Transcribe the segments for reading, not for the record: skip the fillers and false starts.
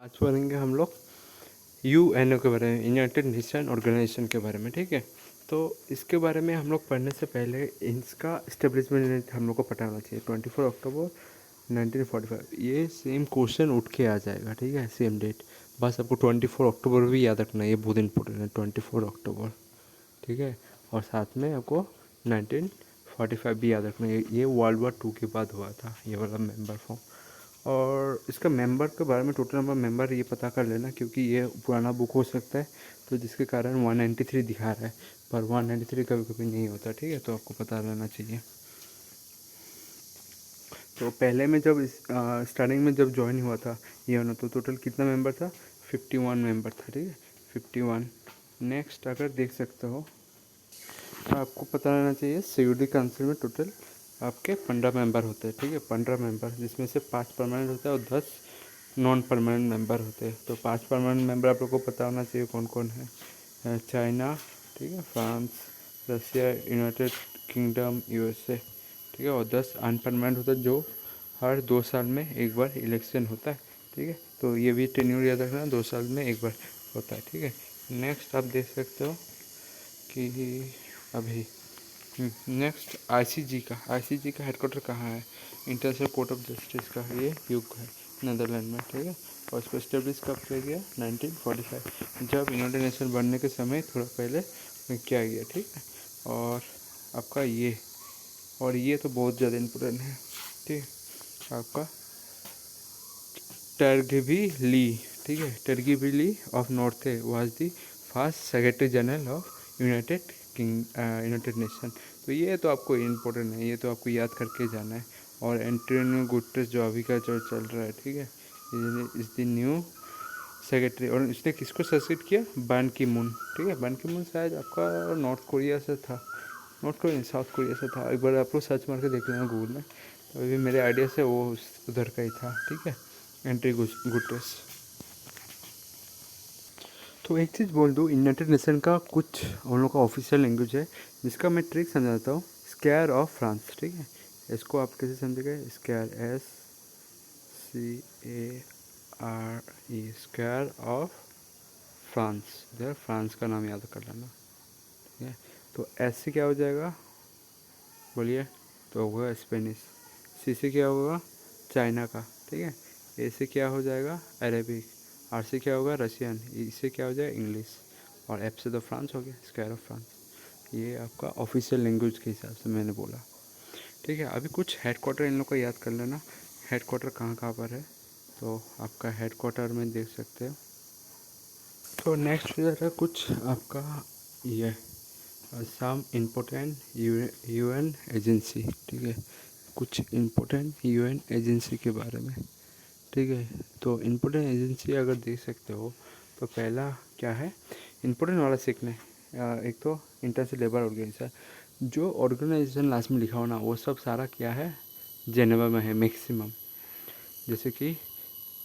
आज पढ़ेंगे हम लोग यूएनओ के बारे में, यूनाइटेड नेशन ऑर्गेनाइजेशन के बारे में। ठीक है, तो इसके बारे में हम लोग पढ़ने से पहले इसका इस्टेब्लिशमेंट हम लोग को पता होना चाहिए। 24 अक्टूबर 1945 ये सेम क्वेश्चन उठ के आ जाएगा। ठीक है, सेम डेट, बस आपको 24 अक्टूबर भी याद रखना है, ये बहुत इंपॉर्टेंट है 24 अक्टूबर। ठीक है, और साथ में आपको 1945 भी याद रखना है, ये वर्ल्ड war 2 के बाद हुआ था ये वाला मेंबर फॉर्म। और इसका मेंबर के बारे में, टोटल नंबर मेंबर ये पता कर लेना, क्योंकि ये पुराना बुक हो सकता है, तो जिसके कारण 193 दिखा रहा है, पर 193 कभी कभी नहीं होता। ठीक है, तो आपको पता रहना चाहिए। तो पहले में जब स्टार्टिंग में जब ज्वाइन हुआ था ये होना, तो टोटल कितना मेंबर था? 51 मेंबर था। ठीक है, 51। नेक्स्ट अगर देख सकते हो, तो आपको पता रहना चाहिए सिक्योरिटी काउंसिल में टोटल आपके 15 मेंबर होते हैं। ठीक है, 15 मेंबर, जिसमें से 5 परमानेंट होता है और 10 नॉन परमानेंट मेंबर होते हैं। तो 5 परमानेंट मेंबर आप लोग को पता होना चाहिए कौन कौन है। चाइना, ठीक है, France, Russia, United kingdom, USA. ठीक है, और 10 अनपरमानेंट होता है, जो हर 2 साल में एक बार इलेक्शन होता है। ठीक है, तो ये भी टेन्योर याद रखना, 2 साल में एक बार होता है। ठीक है, नेक्स्ट आप देख सकते हो कि अभी नेक्स्ट आईसीजी का हेडक्वार्टर कहाँ है? इंटरनेशनल कोर्ट ऑफ जस्टिस का ये यूक है, नीदरलैंड में। ठीक है, और इसको इस्टेब्लिश कब किया गया? 1945, जब यूनाइटेड नेशन बनने के समय थोड़ा पहले किया गया। ठीक है, और आपका ये, और ये तो बहुत ज़्यादा इम्पोर्टेंट है। ठीक है, आपका टर्गिभी ली। ठीक है, Trygve Lie of north was the first secretary general of United Nation. तो ये तो आपको इम्पोर्टेंट है, ये तो आपको याद करके जाना है। और एंटोनियो गुटेरेस जो अभी का जो चल रहा है, ठीक है, इज द न्यू सेक्रेटरी। और इसने किसको सस्पेंड किया? बान की मून। ठीक है, बान की मून शायद आपका नॉर्थ कोरिया से था, नॉर्थ कोरिया साउथ कोरिया से था। एक बार आप लोग सर्च मार के देख लेना गूगल में, तो अभी मेरे आइडिया से वो उधर का ही था। ठीक है, गुटेरेस। तो एक चीज़ बोल दूँ, यूनाइटेड नेशन का कुछ उन लोग का ऑफिशियल लैंग्वेज है, जिसका मैं ट्रिक समझाता हूँ। Square of France. ठीक है, इसको आप कैसे समझेंगे? Square, SCARE, square of France. इधर फ्रांस का नाम याद कर लेना। ठीक है, तो एस से क्या हो जाएगा? बोलिए। तो होगा स्पेनिश। सी से क्या होगा? चाइना का। ठीक है, ए से क्या हो जाएगा? अरेबिक। आर से क्या होगा? रशियन। ई से क्या हो जाएगा? इंग्लिश। और एफ से तो फ्रांस हो गया, स्क्वायर ऑफ फ्रांस। ये आपका ऑफिशियल लैंग्वेज के हिसाब से मैंने बोला। ठीक है, अभी कुछ हेडक्वार्टर इन लोग का याद कर लेना। हेडक्वार्टर कहाँ कहाँ पर है? तो आपका हेडक्वार्टर में देख सकते हो। तो नेक्स्ट इधर है कुछ आपका ये सम इम्पोर्टेंट यूएन एजेंसी। ठीक है, कुछ इम्पोर्टेंट यूएन एजेंसी के बारे में। ठीक है, तो इम्पोर्टेंट एजेंसी अगर देख सकते हो, तो पहला क्या है? इम्पोर्टेंट वाला सीखना है। एक तो इंटरनेशनल लेबर ऑर्गेनाइजेशन, जो ऑर्गेनाइजेशन लास्ट में लिखा हो ना, वो सब सारा क्या है? जेनेवा में है मैक्सिमम। जैसे कि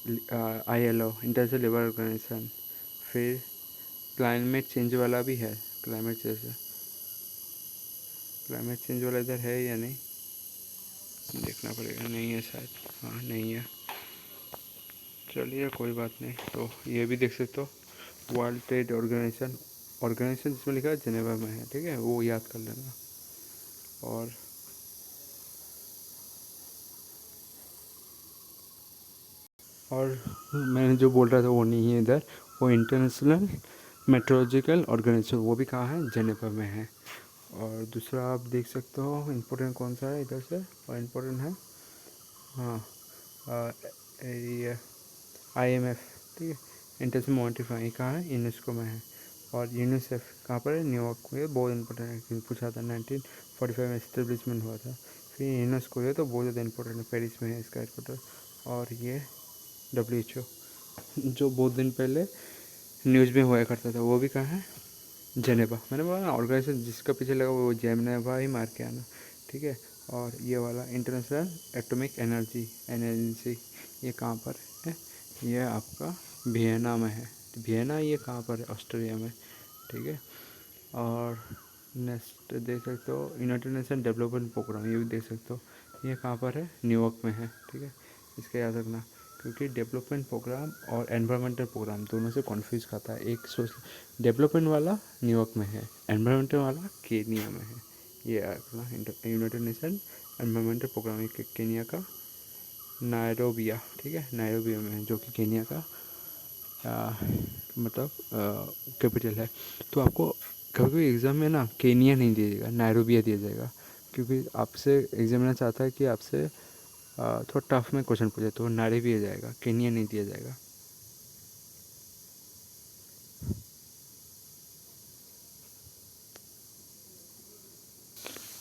ILO, इंटरनेशनल लेबर ऑर्गेनाइजेशन। फिर क्लाइमेट चेंज वाला भी है, क्लाइमेट चेंज वाला इधर है या नहीं, देखना पड़ेगा। नहीं है शायद, हाँ नहीं है, चलिए कोई बात नहीं। तो ये भी देख सकते हो, वर्ल्ड ट्रेड ऑर्गेनाइजेशन, ऑर्गेनाइजेशन जिसमें लिखा है जेनेवा में है। ठीक है, वो याद कर लेना। और मैंने जो बोल रहा था वो नहीं है इधर, वो इंटरनेशनल मेट्रोलॉजिकल ऑर्गेनाइजेशन, वो भी कहाँ है? जेनेवा में है। और दूसरा आप देख सकते हो इम्पोर्टेंट कौन सा है इधर से, और इम्पोर्टेंट है, हाँ, ये IMF। ठीक है, इंटरनेशनल मॉनिटरी फंड, ये कहाँ है? यूनेस्को में है। और यूनिसेफ कहाँ पर है? न्यूयॉर्क में। ये बहुत इंपॉर्टेंट है, क्योंकि पूछा था 1945 में इस्टेब्लिशमेंट हुआ था। फिर यूनेस्को, ये तो बहुत ज़्यादा इंपॉर्टेंट है, पेरिस में है इसका हेडक्वार्टर। और ये WHO, जो बहुत दिन पहले न्यूज़ में हुआ करता था, वो भी कहाँ है? जेनेवा। मैंने बोला ना, ऑर्गेनाइजेशन जिसका पीछे लगा वो जेनेवा ही मार के आना। ठीक है, और ये वाला इंटरनेशनल एटॉमिक एनर्जी एजेंसी, ये कहाँ पर है? ये आपका वियना में है। वियना ये कहाँ पर है? ऑस्ट्रिया में। ठीक है, और नेक्स्ट देख सकते हो यूनाइटेड नेशन डेवलपमेंट प्रोग्राम, ये भी देख सकते हो, ये कहाँ पर है? न्यूयॉर्क में है। ठीक है, इसका याद रखना। क्योंकि डेवलपमेंट प्रोग्राम और एनवायरमेंटल प्रोग्राम दोनों से कन्फ्यूज खाता है। एक सोच, डेवलपमेंट वाला न्यूयॉर्क में है, एनवायरमेंटल वाला केनिया में है। ये अपना United Nation Environmental Program Kenya का नायरोबिया, ठीक है, नायरोबिया में है, जो कि केनिया का मतलब कैपिटल है। तो आपको कभी भी एग्ज़ाम में ना केनिया नहीं दिया जाएगा, नायरोबिया दिया जाएगा, क्योंकि आपसे एग्जामिनर चाहता है कि आपसे थोड़ा टफ में क्वेश्चन पूछे, तो नायरोबिया जाएगा, केनिया नहीं दिया जाएगा।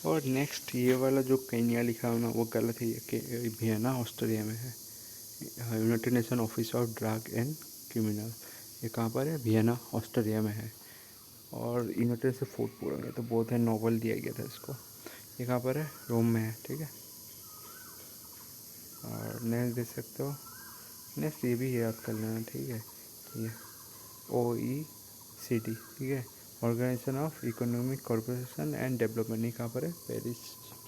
और नेक्स्ट ये वाला जो केनिया लिखा है ना वो गलत है, ये वियना ऑस्ट्रेलिया में है। United nation office of drug and criminal, ये कहाँ पर है? वियना ऑस्ट्रेलिया में है। और यूनाइटेड से फोर्थ पूरा गया तो बहुत है, नोबल दिया गया था इसको। ये कहाँ पर है? रोम में है, ठीक है। और नेक्स्ट देख सकते हो, नेक्स्ट ये भी याद कर लेना, ठीक है। ये OECD, ठीक है, organisation of economic Corporation and Development. ये कहाँ पर है? Paris,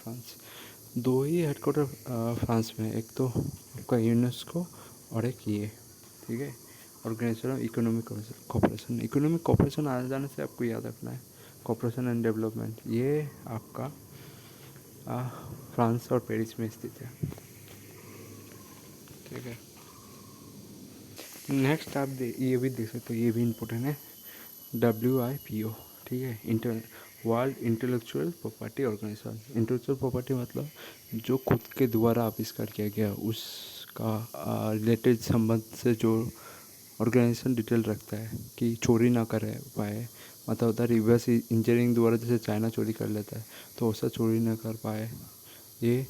France. दो ही हेडक्वार्टर फ्रांस में है, एक तो आपका यूनेस्को और एक ये, ठीक है, organisation of economic corporation. Economic corporation आ जाने से आपको याद रखना है कॉर्पोरेशन एंड डेवलपमेंट, ये आपका फ्रांस और पेरिस में स्थित है, ठीक है। नेक्स्ट आप ये भी देख सकते हो, ये भी इम्पोर्टेंट है, WIPO, ठीक है, World Intellectual Property Organisation. Intellectual property मतलब जो खुद के द्वारा आविष्कार किया गया उसका रिलेटेड संबंध से जो ऑर्गेनाइजेशन डिटेल रखता है कि चोरी ना कर पाए, मतलब होता है रिवर्स इंजीनियरिंग द्वारा जैसे चाइना चोरी कर लेता है तो वैसा चोरी ना कर पाए, ये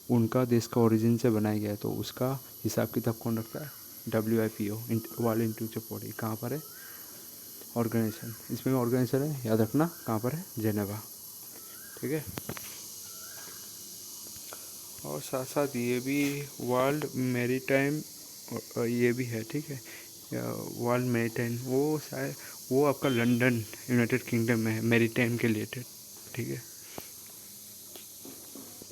उनका देश का ओरिजिन से बनाया गया है, तो उसका हिसाब किताब कौन रखता है? WIPO, world Intellectual property. कहाँ पर है? ऑर्गेनाइजेशन, इसमें ऑर्गेनाइजेशन है, याद रखना कहाँ पर है? जेनेवा, ठीक है। और साथ साथ ये भी वर्ल्ड मैरीटाइम, ये भी है, ठीक है, वर्ल्ड मैरीटाइम, वो शायद वो आपका लंदन यूनाइटेड किंगडम में है, मैरीटाइम के रिलेटेड, ठीक है।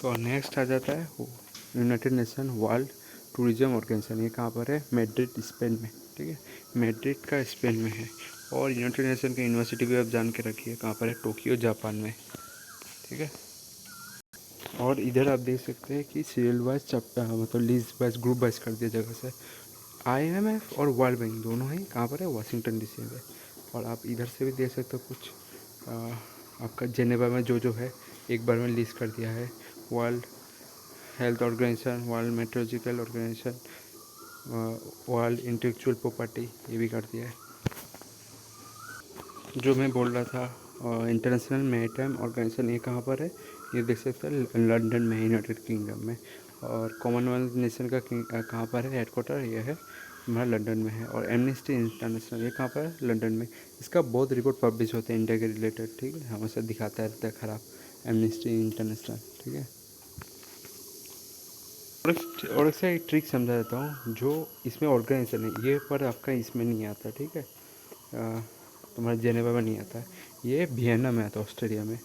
तो नेक्स्ट आ जाता है वो United Nation World Tourism Organisation. ये कहाँ पर है? मैड्रिड, स्पेन में, ठीक है, मैड्रिड का स्पेन में है। और यूनाइटेड नेशन की यूनिवर्सिटी भी आप जान के रखिए, कहाँ पर है? टोक्यो, जापान में, ठीक है। और इधर आप देख सकते हैं कि सीरियल वाइज मतलब लीज वाइज, ग्रुप वाइज कर दिया जगह से। IMF और वर्ल्ड बैंक दोनों ही कहाँ पर है? वाशिंगटन DC में। और आप इधर से भी देख सकते हो कुछ आपका जेनेवा में जो जो है एक बार में लिस्ट कर दिया है। World Health Organisation, World Metrological Organisation, World Intellectual Property, ये भी कर दिया है। जो मैं बोल रहा था इंटरनेशनल मैरीटाइम ऑर्गेनाइजेशन, ये कहाँ पर है? ये देख सकते हैं लंदन में, यूनाइटेड किंगडम में। और कॉमनवेल्थ नेशन का कहाँ पर है हेडक्वार्टर? ये है हमारा लंदन में है। और एमनेस्टी इंटरनेशनल, ये कहाँ पर है? लंदन में। इसका बहुत रिपोर्ट पब्लिश होते हैं इंडिया के रिलेटेड, ठीक है, हमेशा दिखाता रहता है खराब एमनेस्टी इंटरनेशनल, ठीक है। और इससे एक ट्रिक समझा देता हूँ, जो इसमें ऑर्गेनाइजेशन है ये पर आपका इसमें नहीं आता, ठीक है, तुम्हारे जेनेवा में नहीं आता है, ये वियना में आता है, ऑस्ट्रेलिया में।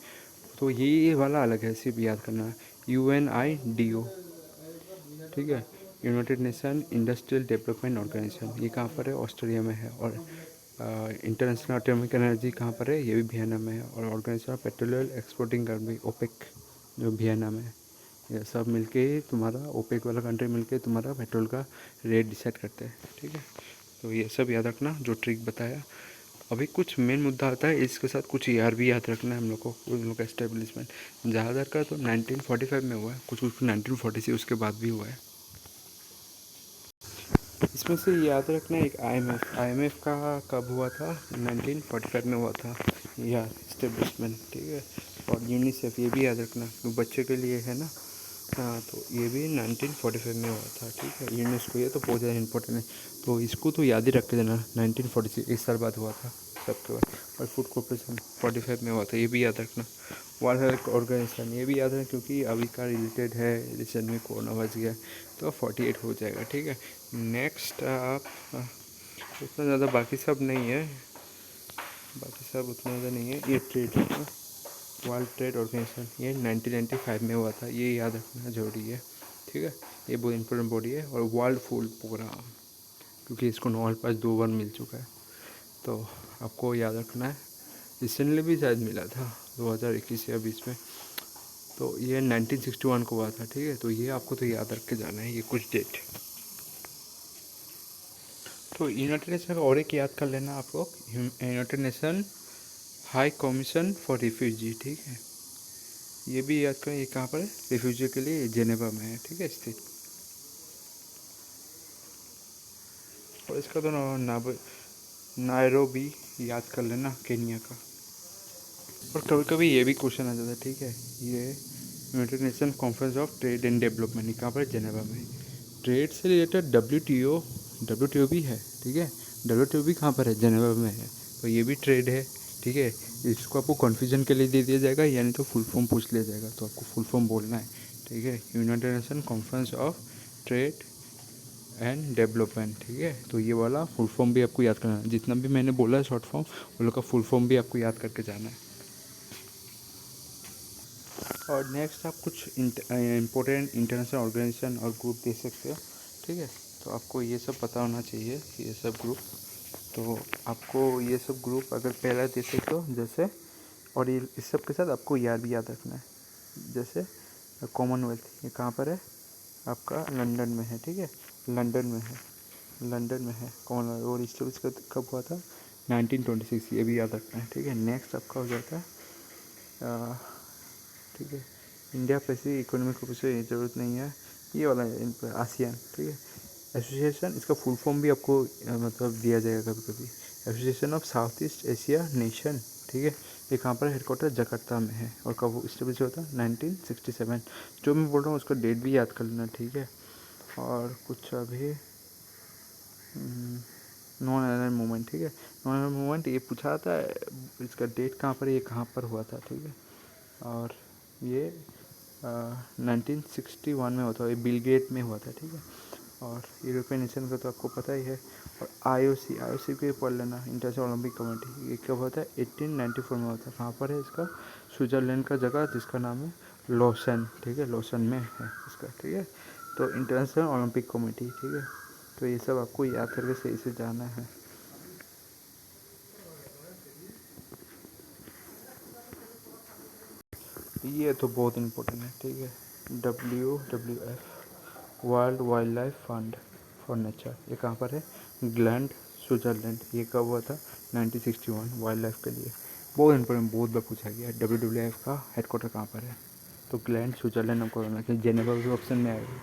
तो ये वाला अलग है, सिर्फ याद करना है, UNIDO, ठीक है, United Nation Industrial Development Organisation. ये कहाँ पर है? ऑस्ट्रेलिया में है। और इंटरनेशनल एटॉमिक एनर्जी कहाँ पर है? ये भी वियना में है। और Organisation of Petroleum Exporting Country, OPEC, जो वियना में है। ये सब मिलके तुम्हारा OPEC वाला कंट्री मिलके तुम्हारा पेट्रोल का रेट डिसाइड करते हैं, ठीक है। तो ये सब याद रखना जो ट्रिक बताया। अभी कुछ मेन मुद्दा आता है, इसके साथ कुछ ईयर भी याद रखना है हम लोग को, उन लोग का एस्टेब्लिशमेंट ज़्यादातर का तो 1945 में हुआ है, कुछ कुछ 1940 से उसके बाद भी हुआ है। इसमें से याद रखना एक IMF का कब हुआ था? 1945 में हुआ था या इस्टेब्लिशमेंट, ठीक है। और यूनिसेफ ये भी याद रखना, तो बच्चे के लिए है ना। हाँ, तो ये भी 1945 में हुआ था, ठीक है। यूनेस्को, ये तो बहुत ज़्यादा इंपॉर्टेंट है, तो इसको तो याद ही रख के देना। 1946 एक साल बाद हुआ था सबके बाद। और फूड कॉर्पोरेशन 45 में हुआ था, ये भी याद रखना। वर्ल्ड हेल्थ ऑर्गेनाइजेशन, ये भी याद रखना क्योंकि अभी का रिलेटेड है, रिसेंट में कोरोना बच गया, तो 48 हो जाएगा, ठीक है। नेक्स्ट आप उतना ज़्यादा बाकी सब नहीं है, बाकी सब उतना ज़्यादा नहीं है। ये ट्रेड, वर्ल्ड ट्रेड ऑर्गेनाइजेशन, ये 1995 में हुआ था, ये याद रखना ज़रूरी है, ठीक है, ये बहुत इंपॉर्टेंट बॉडी है। और वर्ल्ड फूड प्रोग्राम, क्योंकि इसको नोबेल प्राइज़ 2 बार मिल चुका है, तो आपको याद रखना है। रिसेंटली भी शायद मिला था 2021 या 20 में, तो ये 1961 को हुआ था। ठीक है, तो ये आपको तो याद रख के जाना है ये कुछ डेट। तो यूनाइटेड नेशन का और एक याद कर लेना आप लोग, United nation high commission for refugee. ठीक है, ये भी याद करें, ये कहाँ पर है, रिफ्यूजी के लिए जेनेवा में है। ठीक है, स्थित। और इसका तो नायरोबी याद कर लेना, केनिया का। और कभी कभी ये भी क्वेश्चन आ जाता है। ठीक है, ये United nation conference of trade and Development, ये कहाँ पर है, जेनेवा में। ट्रेड से रिलेटेड डब्ल्यू भी है। ठीक है, डब्ल्यू भी कहाँ पर है, जेनेवा में है। तो ये भी ट्रेड है। ठीक है, इसको आपको कन्फ्यूजन के लिए दे दिया जाएगा, यानी तो फुल फॉर्म पूछ लिया जाएगा, तो आपको फुल फॉर्म बोलना है। ठीक है, United nation conference of trade and development. ठीक है, तो ये वाला फुल फॉर्म भी आपको याद करना है। जितना भी मैंने बोला है शॉर्ट फॉर्म, वो लोग का फुल फॉर्म भी आपको याद करके जाना है। और नेक्स्ट आप कुछ इम्पोर्टेंट इंटरनेशनल ऑर्गेनाइजेशन और ग्रुप देख सकते हो। ठीक है, तो आपको ये सब पता होना चाहिए, ये सब ग्रुप। तो आपको ये सब ग्रुप अगर पहला दे सकते हो जैसे, और ये इस सब के साथ आपको याद भी याद रखना है। जैसे कॉमनवेल्थ, ये कहाँ पर है, आपका लंदन में है। ठीक है, लंदन में है, लंदन में है कॉमनवेल्थ। और इस्टेब्लिश कब हुआ था, 1926, ये भी याद रखना है। ठीक है, नेक्स्ट आपका हो जाता है ठीक है, इंडिया पैसिफिक इकोनॉमिक कोऑपरेशन, ये ज़रूरत नहीं है, ये वाला है इन पर आसियान। ठीक है, एसोसिएशन, इसका फुल फॉर्म भी आपको मतलब दिया जाएगा कभी कभी, association of south east Asia nation. ठीक है, ये कहाँ पर हेडक्वार्टर जकार्ता में है। और कब इस्टेब्लिश होता है, 1967। जो मैं बोल रहा हूँ उसका डेट भी याद कर लेना। ठीक है, और कुछ अभी नॉन अलाइंड मूवमेंट। ठीक है, नॉन अलाइंड मूवमेंट ये पूछा था, इसका डेट कहाँ पर, ये कहाँ पर हुआ था। ठीक है, और ये 1961 में होता है, ये बिल गेट में हुआ था। ठीक है, और यूरोपियन नेशन का तो आपको पता ही है। और आईओसी को पढ़ लेना, इंटरनेशनल ओलंपिक कमेटी, ये कब होता है, 1894 में होता है। कहाँ पर है इसका, स्विट्ज़रलैंड का जगह जिसका नाम है लॉसन। ठीक है, लॉसन में है इसका। ठीक है, तो इंटरनेशनल ओलंपिक कमेटी। ठीक है, तो ये सब आपको याद करके सही से जाना है। ये तो बहुत इम्पोर्टेंट है। ठीक है, WWF, world wild life fund for nature, ये कहाँ पर है, ग्लैंड, स्विट्ज़रलैंड। ये कब हुआ था, 1961, वाइल्ड लाइफ के लिए। बहुत इंपॉर्टेंट, बहुत बार पूछा गया है। WWF का हेडक्वार्टर कहाँ पर है, तो ग्लैंड, स्विट्ज़रलैंड हमको करना है, जेनेवा भी ऑप्शन में आएगा।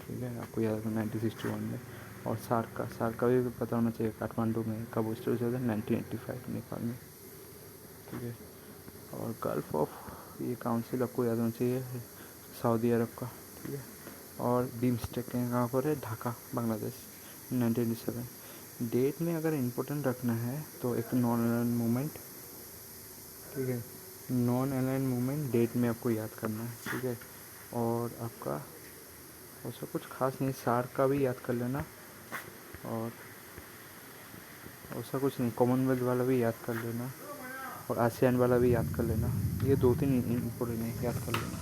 ठीक है, आपको याद रखना 1961 में। और सार्क का भी पता होना चाहिए, काठमांडू में कब स्टेब्लिश हुआ था, 1985, नेपाल में। ठीक है, और गल्फ ऑफ, ये काउंसिल आपको याद होना चाहिए, सऊदी अरब का। ठीक है, और बीमस्टेक कहाँ पर है, ढाका, बांग्लादेश, 1987। डेट में अगर इम्पोर्टेंट रखना है तो एक नॉन अलाइंड मूवमेंट। ठीक है, नॉन अलाइंड मूवमेंट डेट में आपको याद करना है। ठीक है, और आपका ऐसा कुछ खास नहीं, सार्क का भी याद कर लेना, और ऐसा कुछ नहीं, कॉमनवेल्थ वाला भी याद कर लेना, और आसियान वाला भी याद कर लेना। ये 2-3 इम्पोर्टेंट है, याद कर लेना।